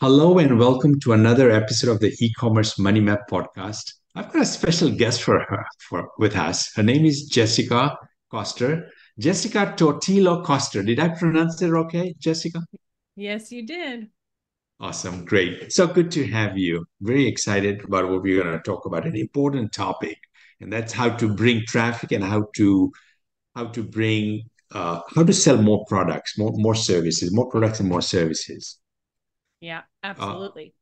Hello and welcome to another episode of the e-commerce money map podcast. I've got a special guest for her with us. Her name is Jessica Coster. Jessica Totillo Coster. Did I pronounce it okay, Jessica? Yes, you did. Awesome, great. So good to have you. Very excited about what we're going to talk about, an important topic, and that's how to bring traffic and how to bring how to sell more products, more services, more products and more services. Yeah, Uh, absolutely.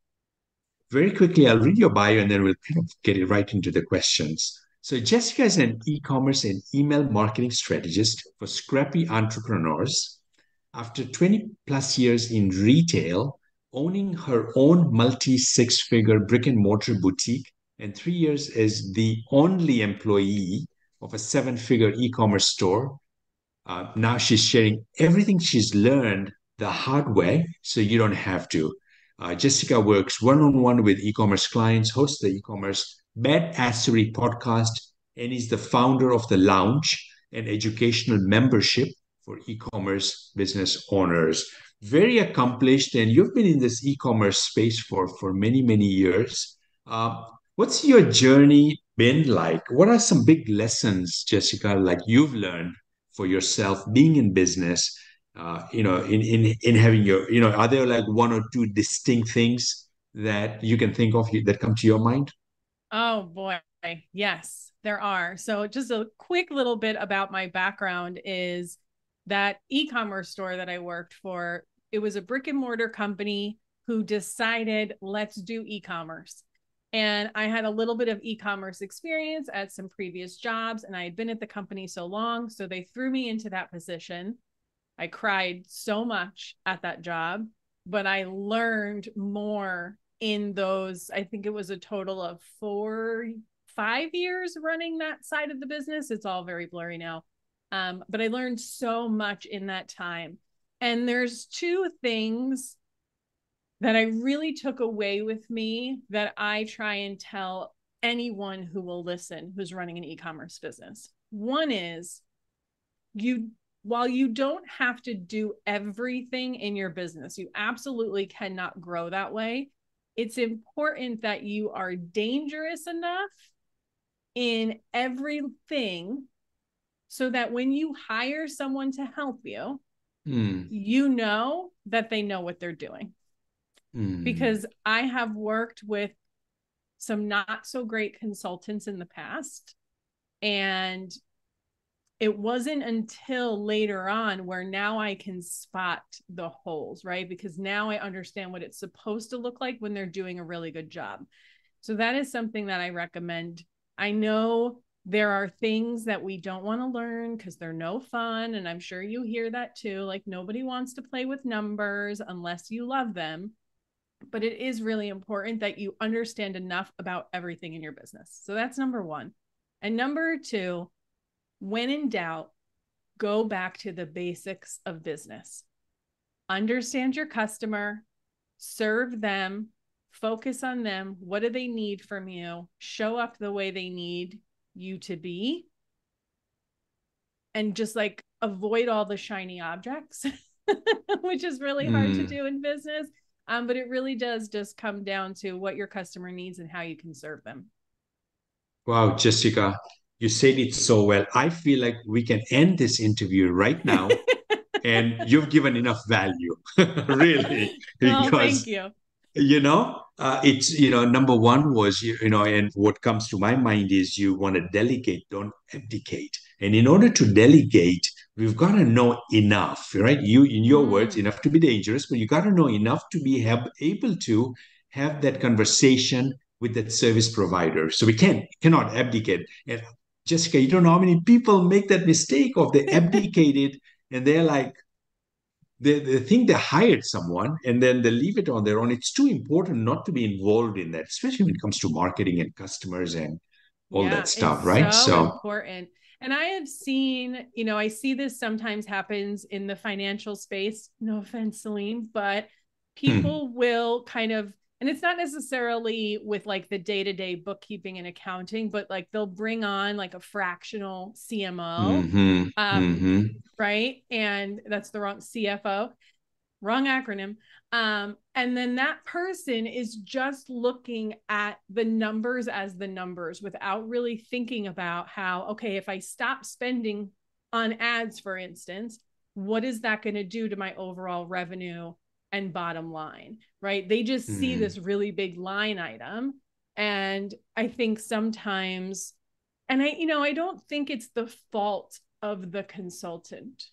Very quickly, I'll read your bio and then we'll kind of get it right into the questions. So, Jessica is an e commerce and email marketing strategist for scrappy entrepreneurs. After 20 plus years in retail, owning her own multi six figure brick and mortar boutique, and 3 years as the only employee of a seven figure e commerce store, now she's sharing everything she's learned the hard way so you don't have to. Jessica works one on one with e commerce clients, hosts the e commerce Badassery podcast, and is the founder of the Lounge, an educational membership for e commerce business owners. Very accomplished, and you've been in this e commerce space for many, many years. Uh, what's your journey been like? What are some big lessons, Jessica, like you've learned for yourself being in business, in having your, are there like one or two distinct things that you can think of that come to your mind? Oh boy. Yes, there are. So just a quick little bit about my background is that e-commerce store that I worked for, it was a brick and mortar company who decided let's do e-commerce. And I had a little bit of e-commerce experience at some previous jobs and I had been at the company so long, so they threw me into that position. I cried so much at that job, but I learned more in those. I think it was a total of 5 years running that side of the business. It's all very blurry now. But I learned so much in that time. And there's two things that I really took away with me that I try and tell anyone who will listen who's running an e-commerce business. One is you while you don't have to do everything in your business, you absolutely cannot grow that way. It's important that you are dangerous enough in everything so that when you hire someone to help you, Hmm. you know that they know what they're doing. Hmm. Because I have worked with some not so great consultants in the past, and it wasn't until later on where now I can spot the holes, right? Because now I understand what it's supposed to look like when they're doing a really good job. So that is something that I recommend. I know there are things that we don't want to learn because they're no fun. And I'm sure you hear that too. Like nobody wants to play with numbers unless you love them. But it is really important that you understand enough about everything in your business. So that's number one. And number two, when in doubt, go back to the basics of business. Understand your customer, serve them, focus on them. What do they need from you? Show up the way they need you to be, and just like avoid all the shiny objects, which is really hard to Hmm. do in business. But it really does just come down to what your customer needs and how you can serve them. Wow, Jessica, you said it so well. I feel like we can end this interview right now, and you've given enough value, really, Oh, thank because you. it's number one was and what comes to my mind is you want to delegate, don't abdicate. And in order to delegate, we've got to know enough, right? You, in your words, Mm, enough to be dangerous, but you got to know enough to be able to have that conversation with that service provider. So we cannot abdicate. And Jessica, you don't know how many people make that mistake of they abdicated and they're like they think they hired someone and then they leave it on their own. It's too important not to be involved in that, especially when it comes to marketing and customers and all that yeah, stuff, it's right? so So, important. And I have seen, I see this sometimes happens in the financial space. No offense, Celine, but hmm, people will kind of, and it's not necessarily with like the day-to-day bookkeeping and accounting, but like they'll bring on like a fractional CMO, mm-hmm, um, mm-hmm, right? And that's the wrong CFO, wrong acronym. And then that person is just looking at the numbers as the numbers without really thinking about how, okay, if I stop spending on ads, for instance, what is that going to do to my overall revenue and bottom line, right? They just see this really big line item. And I think sometimes, and I don't think it's the fault of the consultant.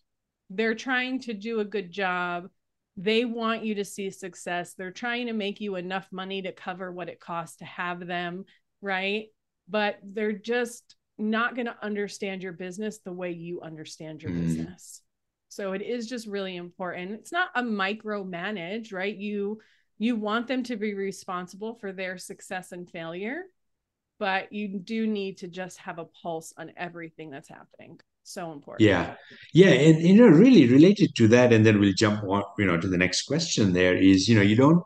They're trying to do a good job. They want you to see success. They're trying to make you enough money to cover what it costs to have them, right? But they're just not going to understand your business the way you understand your business. So it is just really important. It's not a micromanage, right? You want them to be responsible for their success and failure, but you do need to just have a pulse on everything that's happening. So important. Yeah. Yeah. And, really related to that, and then we'll jump on, to the next question there is, you don't,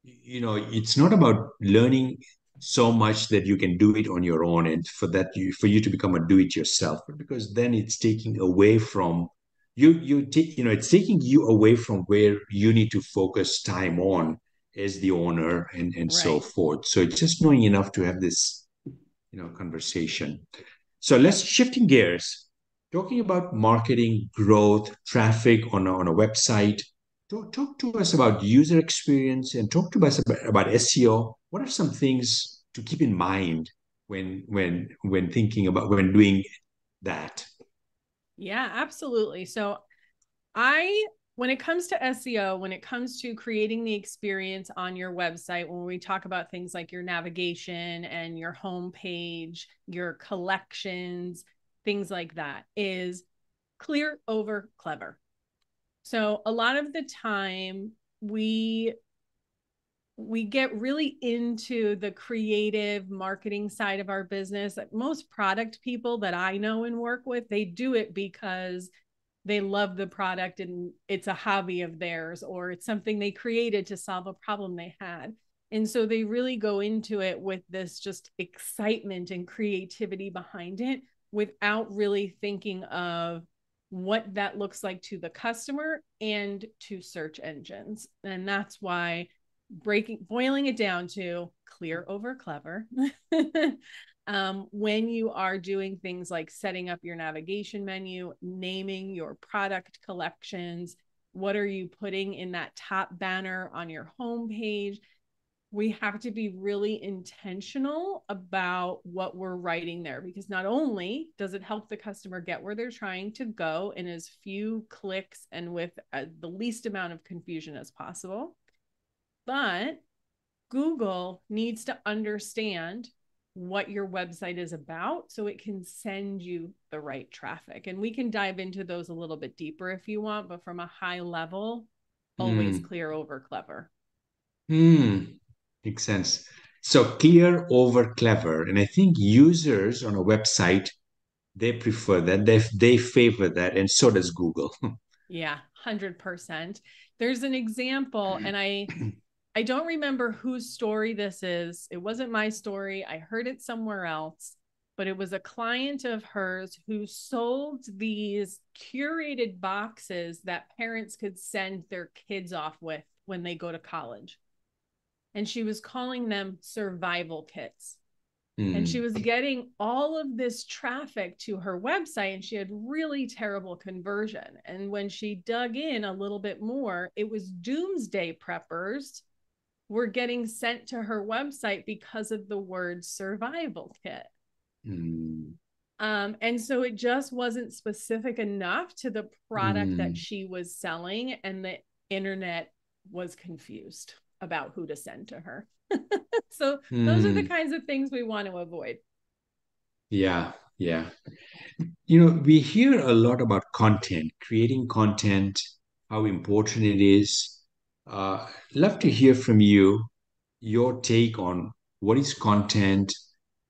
it's not about learning so much that you can do it on your own and for you to become a do it yourself, because then it's taking away from it's taking you away from where you need to focus time on as the owner and so Right. forth. So it's just knowing enough to have this, conversation. So let's shifting gears, talking about marketing, growth, traffic on a website. Talk to us about user experience and talk to us about SEO. What are some things to keep in mind when thinking about when doing that? Yeah, absolutely. So when it comes to SEO, when it comes to creating the experience on your website, when we talk about things like your navigation and your homepage, your collections, things like that, is clear over clever. So a lot of the time we get really into the creative marketing side of our business. Most product people that I know and work with, they do it because they love the product and it's a hobby of theirs, or it's something they created to solve a problem they had. And so they really go into it with this just excitement and creativity behind it without really thinking of what that looks like to the customer and to search engines. And that's why boiling it down to clear over clever. When you are doing things like setting up your navigation menu, naming your product collections, what are you putting in that top banner on your homepage? We have to be really intentional about what we're writing there, because not only does it help the customer get where they're trying to go in as few clicks and with the least amount of confusion as possible, but Google needs to understand what your website is about so it can send you the right traffic. And we can dive into those a little bit deeper if you want, but from a high level, always clear over clever. Makes sense. So clear over clever. And I think users on a website, they prefer that. They favor that. And so does Google. Yeah, 100%. There's an example, and I don't remember whose story this is. It wasn't my story. I heard it somewhere else, but it was a client of hers who sold these curated boxes that parents could send their kids off with when they go to college. And she was calling them survival kits. And she was getting all of this traffic to her website, and she had really terrible conversion. And when she dug in a little bit more, it was doomsday preppers were getting sent to her website because of the word survival kit. And so it just wasn't specific enough to the product that she was selling, and the internet was confused about who to send to her. So those are the kinds of things we want to avoid. Yeah, yeah. We hear a lot about content, creating content, how important it is. Love to hear from you, your take on what is content.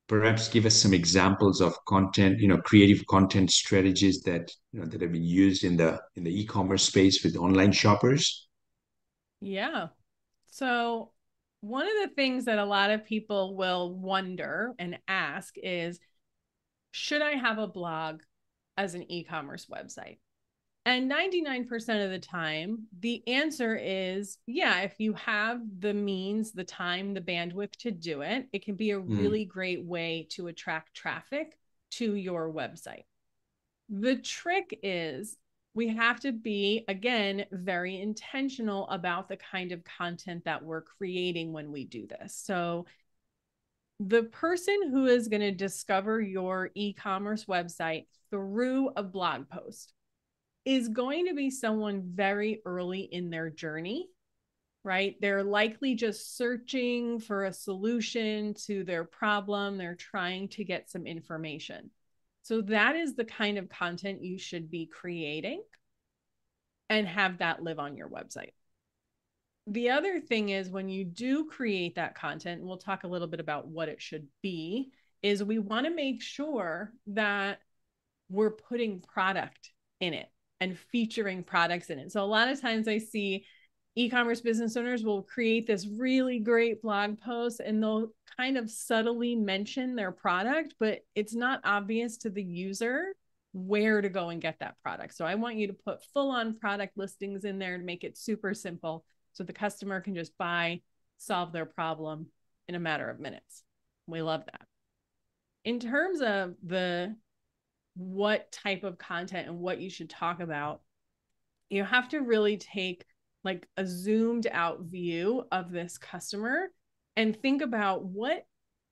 Perhaps give us some examples of content, creative content strategies that that have been used in the e-commerce space with online shoppers. Yeah. So one of the things that a lot of people will wonder and ask is, should I have a blog as an e-commerce website? And 99% of the time, the answer is, yeah, if you have the means, the time, the bandwidth to do it, it can be a really great way to attract traffic to your website. The trick is we have to be, again, very intentional about the kind of content that we're creating when we do this. So the person who is going to discover your e-commerce website through a blog post is going to be someone very early in their journey, right? They're likely just searching for a solution to their problem. They're trying to get some information. So that is the kind of content you should be creating and have that live on your website. The other thing is when you do create that content, and we'll talk a little bit about what it should be, is we want to make sure that we're putting product in it and featuring products in it. So a lot of times I see e-commerce business owners will create this really great blog post and they'll kind of subtly mention their product, but it's not obvious to the user where to go and get that product. So I want you to put full-on product listings in there and make it super simple so the customer can just buy, solve their problem in a matter of minutes. We love that. In terms of what type of content and what you should talk about, you have to really take like a zoomed out view of this customer and think about what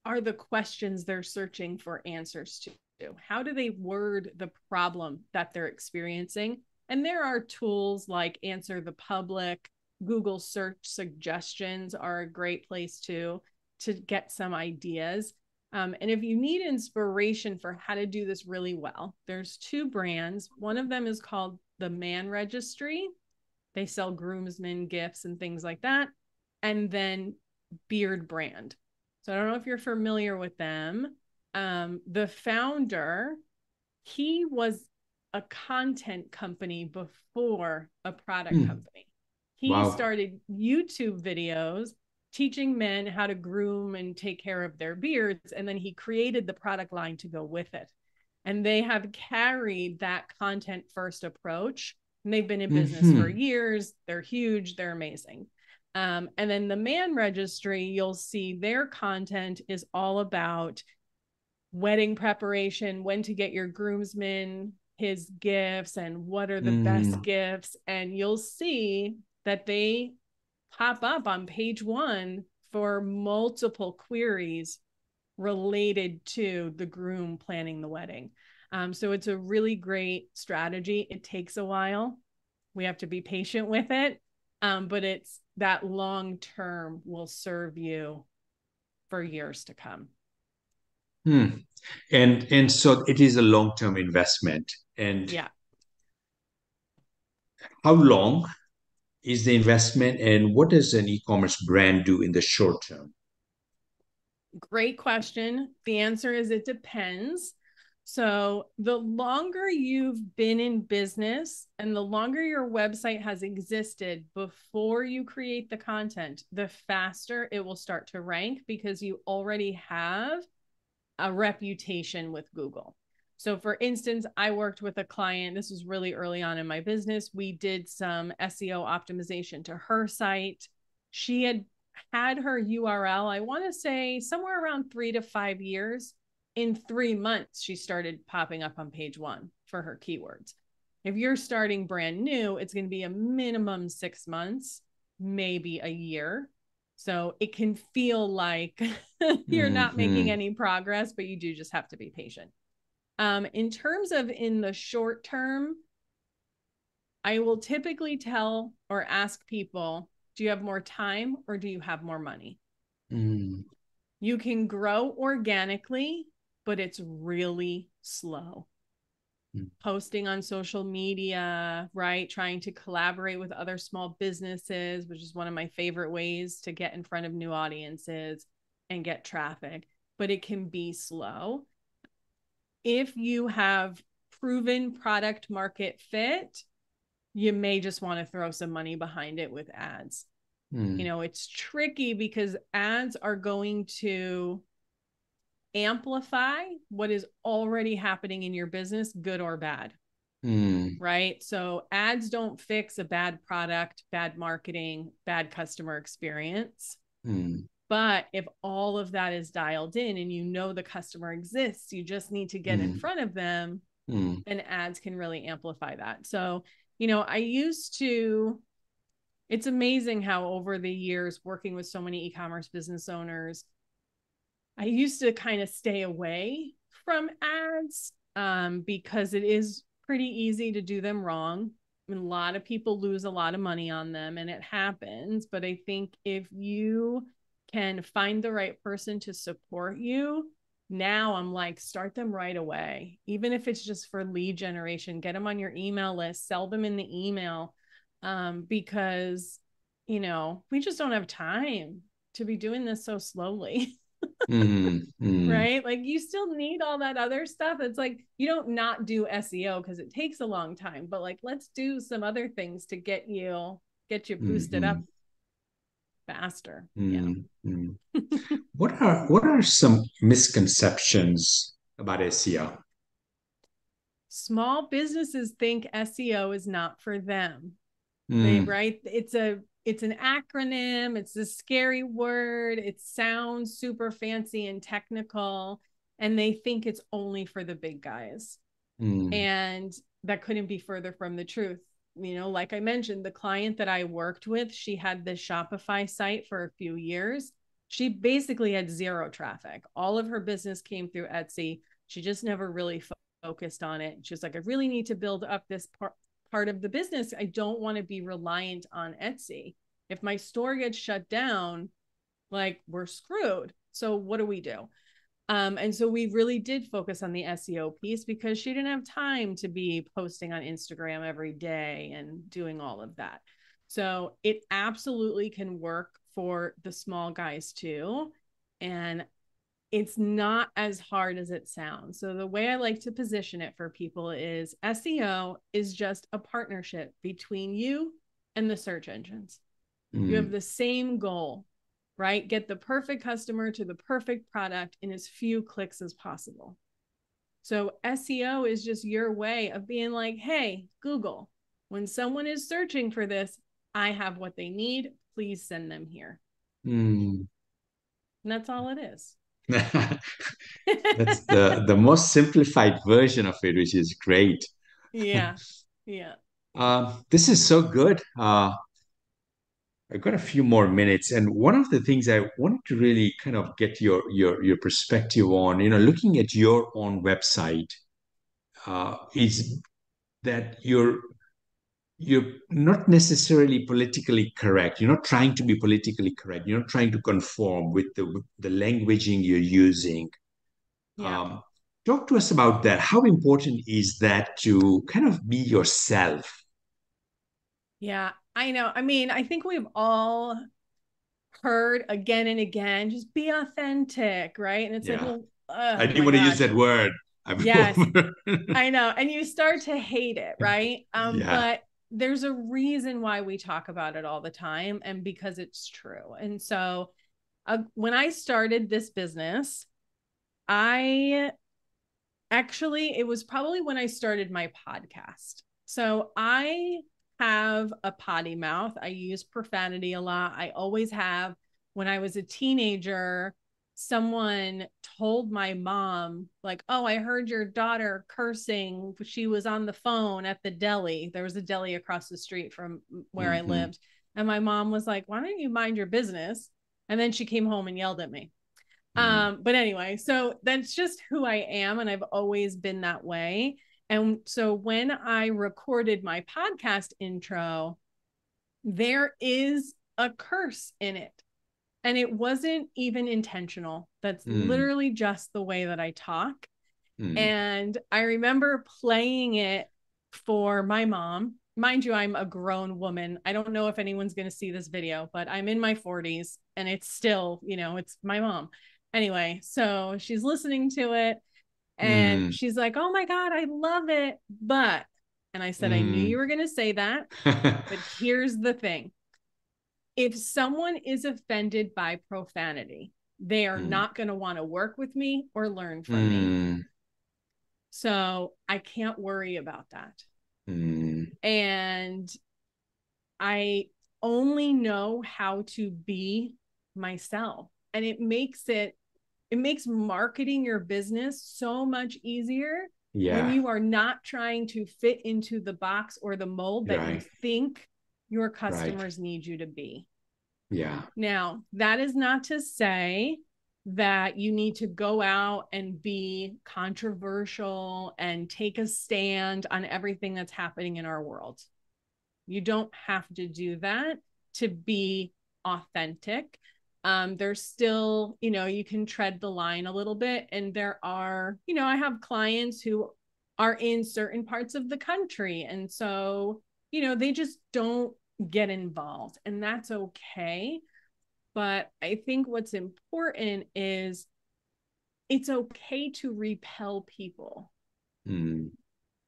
are the questions they're searching for answers to. How do they word the problem that they're experiencing? And there are tools like Answer the Public, Google search suggestions are a great place to get some ideas. And if you need inspiration for how to do this really well, there's two brands. One of them is called the Man Registry. They sell groomsmen gifts and things like that. And then Beard Brand. So I don't know if you're familiar with them. The founder, he was a content company before a product company. He started YouTube videos teaching men how to groom and take care of their beards. And then he created the product line to go with it. And they have carried that content first approach. And they've been in business for years. They're huge. They're amazing. And then the Man Registry, you'll see their content is all about wedding preparation, when to get your groomsmen his gifts and what are the best gifts. And you'll see that they pop up on page 1 for multiple queries related to the groom planning the wedding. So it's a really great strategy. It takes a while. We have to be patient with it. But it's that long term will serve you for years to come. And so it is a long-term investment. And yeah. How long is the investment, and what does an e-commerce brand do in the short term? Great question. The answer is it depends. So the longer you've been in business and the longer your website has existed before you create the content, the faster it will start to rank because you already have a reputation with Google. So for instance, I worked with a client, this was really early on in my business. We did some SEO optimization to her site. She had her URL, I want to say somewhere around 3 to 5 years. In 3 months, she started popping up on page 1 for her keywords. If you're starting brand new, it's going to be a minimum 6 months, maybe a year. So it can feel like you're not making any progress, but you do just have to be patient. In terms of in the short term, I will typically tell or ask people, do you have more time or do you have more money? You can grow organically, but it's really slow. Posting on social media, right? Trying to collaborate with other small businesses, which is one of my favorite ways to get in front of new audiences and get traffic, but it can be slow. If you have proven product market fit, you may just want to throw some money behind it with ads. You know, it's tricky because ads are going to amplify what is already happening in your business, good or bad. Mm, right? So ads don't fix a bad product, bad marketing, bad customer experience. mm, But if all of that is dialed in and you know the customer exists, you just need to get in mm, front of them, mm, and ads can really amplify that. So, you know, I used to, it's amazing how over the years working with so many e-commerce business owners, I used to kind of stay away from ads because it is pretty easy to do them wrong. I mean, a lot of people lose a lot of money on them and it happens. But I think if you can find the right person to support you, now I'm like, start them right away. Even if it's just for lead generation, get them on your email list, sell them in the email because, you know, we just don't have time to be doing this so slowly. mm, mm, Right? Like you still need all that other stuff. It's like you don't not do SEO because it takes a long time, but like let's do some other things to get you boosted up mm, faster. Yeah. mm, mm. What are some misconceptions about SEO? Small businesses think SEO is not for them. They Mm, right? It's an acronym, it's a scary word, it sounds super fancy and technical, and they think it's only for the big guys. mm, And that couldn't be further from the truth. You know, like I mentioned, the client that I worked with, she had this Shopify site for a few years. She basically had zero traffic. All of her business came through Etsy. She just never really focused on it. She was like, I really need to build up this part of the business. I don't want to be reliant on Etsy. If my store gets shut down, like we're screwed. So what do we do? And so we really did focus on the SEO piece because she didn't have time to be posting on Instagram every day and doing all of that. So it absolutely can work for the small guys too. And it's not as hard as it sounds. So the way I like to position it for people is SEO is just a partnership between you and the search engines. You have mm, the same goal, right? Get the perfect customer to the perfect product in as few clicks as possible. So SEO is just your way of being like, hey, Google, when someone is searching for this, I have what they need. Please send them here. mm. And that's all it is. That's the most simplified version of it, which is great. Yeah. Yeah. This is so good. I've got a few more minutes, and one of the things I wanted to really kind of get your perspective on, looking at your own website, is that you're not necessarily politically correct. You're not trying to be politically correct. You're not trying to conform with the languaging you're using. Yeah. Um, Talk to us about that. How important is that to kind of be yourself? Yeah. I know. I mean, I think we've all heard again and again, just be authentic, right? And it's like, Yeah, well, I oh didn't my want to use gosh. that word. Yes, I know. And you start to hate it, right? Yeah. But there's a reason why we talk about it all the time, and because it's true. And so when I started this business, I actually, it was probably when I started my podcast. So I have a potty mouth. I use profanity a lot. I always have. When I was a teenager, someone told my mom, like, oh, I heard your daughter cursing. She was on the phone at the deli. There was a deli across the street from where I Hmm. lived. And my mom was like, why don't you mind your business? And then she came home and yelled at me. Hmm. But anyway, so that's just who I am, and I've always been that way. And so when I recorded my podcast intro, there is a curse in it. And it wasn't even intentional. That's Hmm. literally just the way that I talk. Hmm. And I remember playing it for my mom. Mind you, I'm a grown woman. I don't know if anyone's going to see this video, but I'm in my 40s and it's still, it's my mom. Anyway, so she's listening to it and Hmm. she's like, oh my God, I love it. And I said, I knew Hmm. you were going to say that, but here's the thing. If someone is offended by profanity, they are Hmm. not going to want to work with me or learn from me. Hmm. So I can't worry about that. Mm. And I only know how to be myself. And it makes marketing your business so much easier when Yeah. you are not trying to fit into the box or the mold that you Right. think your Right. customers need you to be. Yeah. Now, that is not to say that you need to go out and be controversial and take a stand on everything that's happening in our world. You don't have to do that to be authentic. There's still, you can tread the line a little bit. And there are, I have clients who are in certain parts of the country. And so, they just don't get involved. And that's okay. But I think what's important is it's okay to repel people. Mm.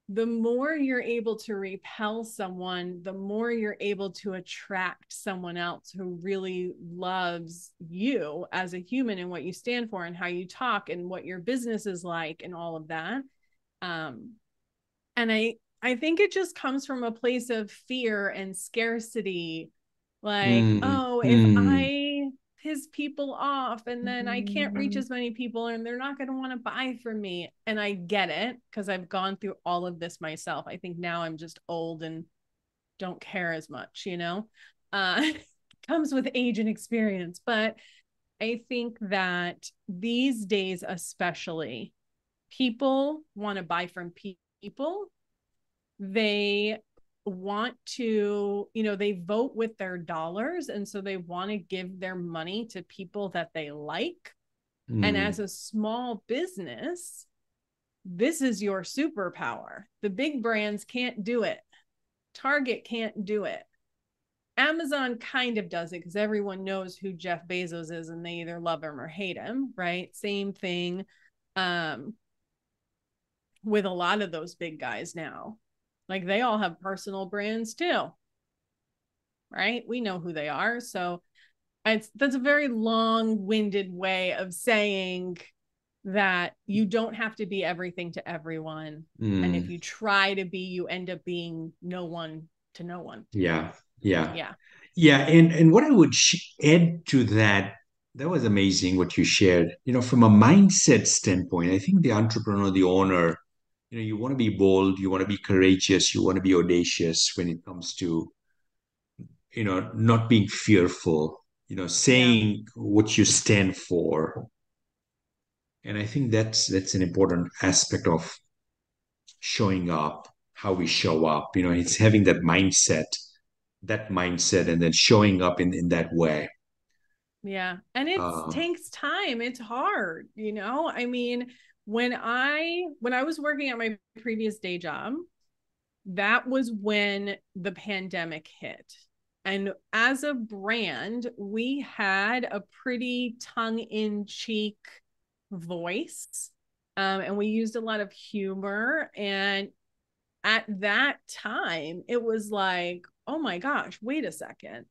The more you're able to repel someone, the more you're able to attract someone else who really loves you as a human and what you stand for and how you talk and what your business is like and all of that. And I think it just comes from a place of fear and scarcity. Like, Mm. oh, if Mm. I piss people off and then I can't reach as many people and they're not going to want to buy from me. And I get it because I've gone through all of this myself. I think now I'm just old and don't care as much. Comes with age and experience. But I think that these days, especially, people want to buy from people. They want to, they vote with their dollars. And so they want to give their money to people that they like. And Mm. as a small business, this is your superpower. The big brands can't do it. Target can't do it. Amazon kind of does it because everyone knows who Jeff Bezos is and they either love him or hate him, right? Same thing um, with a lot of those big guys now. Like they all have personal brands too, right? We know who they are. So that's a very long-winded way of saying that you don't have to be everything to everyone. And if Mm. you try to be, you end up being no one to no one. Yeah. Yeah. Yeah. Yeah. And what I would add to that, that was amazing what you shared. From a mindset standpoint, I think the entrepreneur, the owner, you want to be bold, you want to be courageous, you want to be audacious when it comes to, not being fearful, Yeah. saying what you stand for. And I think that's an important aspect of showing up, how we show up. It's having that mindset, and then showing up in that way. Yeah. And it Uh, takes time. It's hard. I mean, when I was working at my previous day job, that was when the pandemic hit. And as a brand, we had a pretty tongue in cheek voice. And we used a lot of humor. And at that time, it was like, oh my gosh, wait a second.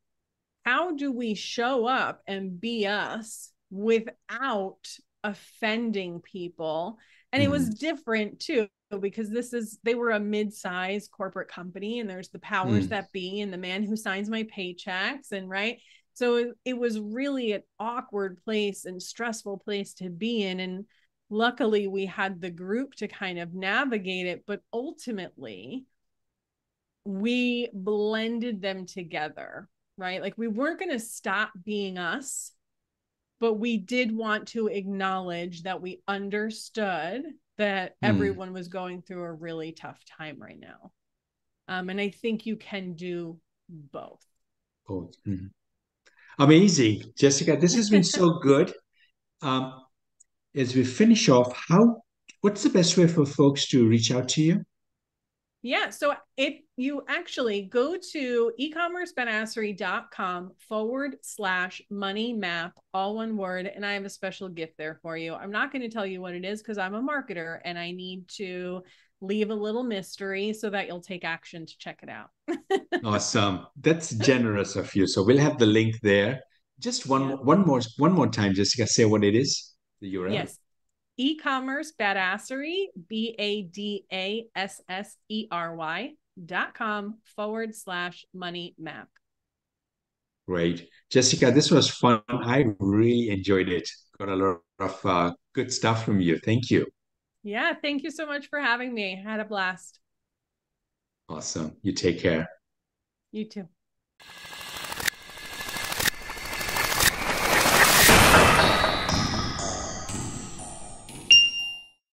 How do we show up and be us without offending people? And it was mm, different too because they were a mid-sized corporate company and there's the powers mm, that be and the man who signs my paychecks and right. So it was really an awkward place and stressful place to be in. And luckily we had the group to kind of navigate it, but ultimately we blended them together, right? Like we weren't going to stop being us, but we did want to acknowledge that we understood that mm. everyone was going through a really tough time right now. And I think you can do both. Oh, amazing, Jessica. This has been so good. Um, as we finish off, what's the best way for folks to reach out to you? Yeah. So if you actually go to ecommercebadassery.com/money map, all one word, and I have a special gift there for you. I'm not going to tell you what it is because I'm a marketer and I need to leave a little mystery so that you'll take action to check it out. Awesome. That's generous of you. So we'll have the link there. Just Yeah. one more time, Jessica. Say what it is. The URL. Yes. eCommerce Badassery, BADASSERY jessicapeters.com/money map. Great. Jessica, this was fun. I really enjoyed it. Got a lot of good stuff from you. Thank you. Yeah, thank you so much for having me. I had a blast. Awesome. You take care. You too.